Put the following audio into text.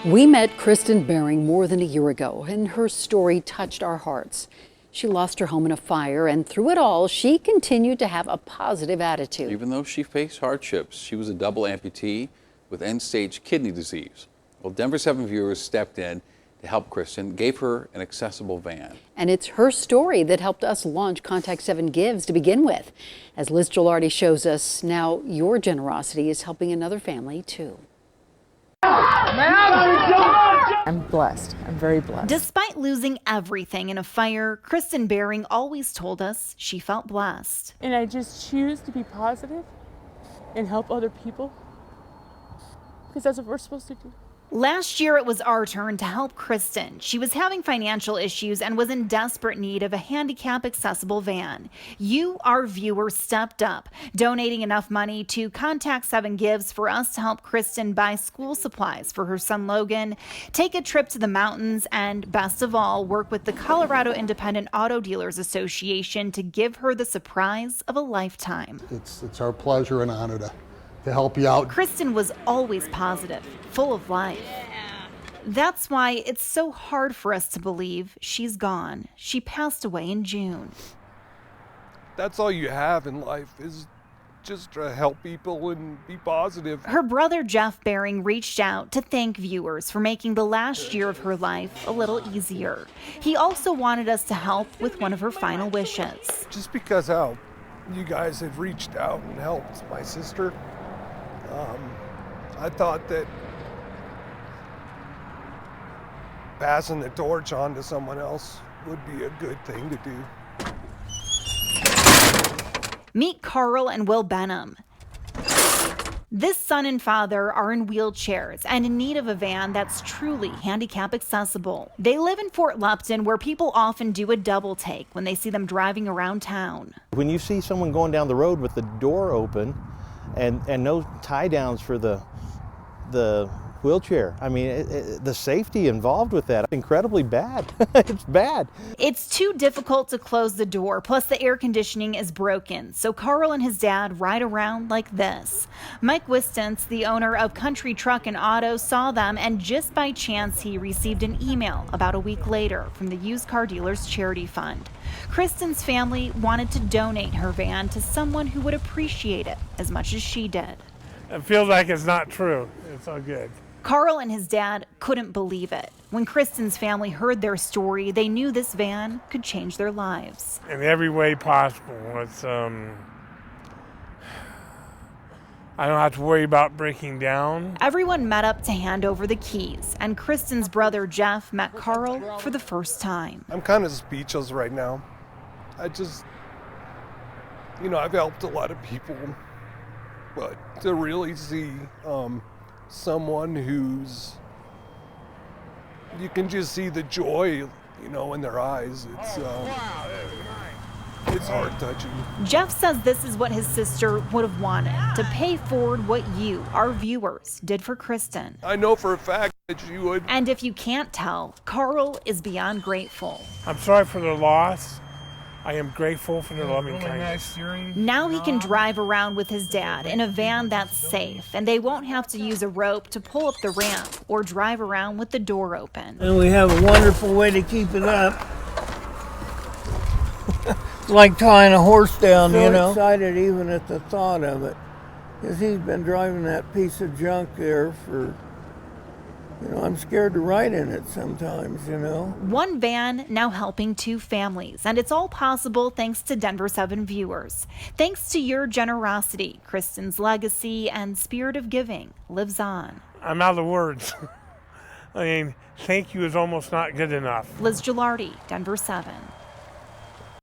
We met Kristen Bering more than a year ago, and her story touched our hearts. She lost her home in a fire, and through it all, she continued to have a positive attitude. Even though she faced hardships, she was a double amputee with end-stage kidney disease. Well, Denver 7 viewers stepped in to help Kristen, gave her an accessible van. And it's her story that helped us launch Contact 7 Gives to begin with. As Liz Gelardi shows us, now your generosity is helping another family too. I'm blessed. I'm very blessed. Despite losing everything in a fire, Kristen Bering always told us she felt blessed. And I just choose to be positive and help other people because that's what we're supposed to do. Last year, it was our turn to help Kristen. She was having financial issues and was in desperate need of a handicap-accessible van. You, our viewers, stepped up, donating enough money to Contact 7 Gives for us to help Kristen buy school supplies for her son Logan, take a trip to the mountains, and best of all, work with the Colorado Independent Auto Dealers Association to give her the surprise of a lifetime. It's our pleasure and honor to help you out. Kristen was always positive, full of life. That's why it's so hard for us to believe she's gone. She passed away in June. That's all you have in life is just to help people and be positive. Her brother Jeff Bering reached out to thank viewers for making the last year of her life a little easier. He also wanted us to help with one of her final wishes. Just because how you guys had reached out and helped my sister, I thought that passing the torch on to someone else would be a good thing to do. Meet Carl and Will Benham. This son and father are in wheelchairs and in need of a van that's truly handicap accessible. They live in Fort Lupton, where people often do a double take when they see them driving around town. When you see someone going down the road with the door open and no tie downs for the wheelchair, I mean, the safety involved with that, incredibly bad. It's bad. It's too difficult to close the door, plus the air conditioning is broken, so Carl and his dad ride around like this. Mike Wistance, the owner of Country Truck and Auto, saw them, and just by chance he received an email about a week later from the Used Car Dealers Charity Fund. Kristen's family wanted to donate her van to someone who would appreciate it as much as she did. It feels like it's not true. It's all good. Carl and his dad couldn't believe it. When Kristen's family heard their story, they knew this van could change their lives. In every way possible. It's, I don't have to worry about breaking down. Everyone met up to hand over the keys, and Kristen's brother Jeff met Carl for the first time. I'm kind of speechless right now. I just, I've helped a lot of people, but to really see someone who's, you can just see the joy, in their eyes. It's heart-touching. Jeff says this is what his sister would have wanted, to pay forward what you, our viewers, did for Kristen. I know for a fact that you would. And if you can't tell, Carl is beyond grateful. I'm sorry for the loss. I am grateful for their loving kindness. Now he can drive around with his dad in a van that's safe, and they won't have to use a rope to pull up the ramp or drive around with the door open. And we have a wonderful way to keep it up. It's like tying a horse down, so excited even at the thought of it, because he's been driving that piece of junk there for, I'm scared to ride in it sometimes, One van now helping two families, and it's all possible thanks to Denver 7 viewers. Thanks to your generosity, Kristen's legacy and spirit of giving lives on. I'm out of words. I mean, thank you is almost not good enough. Liz Gelardi, Denver 7.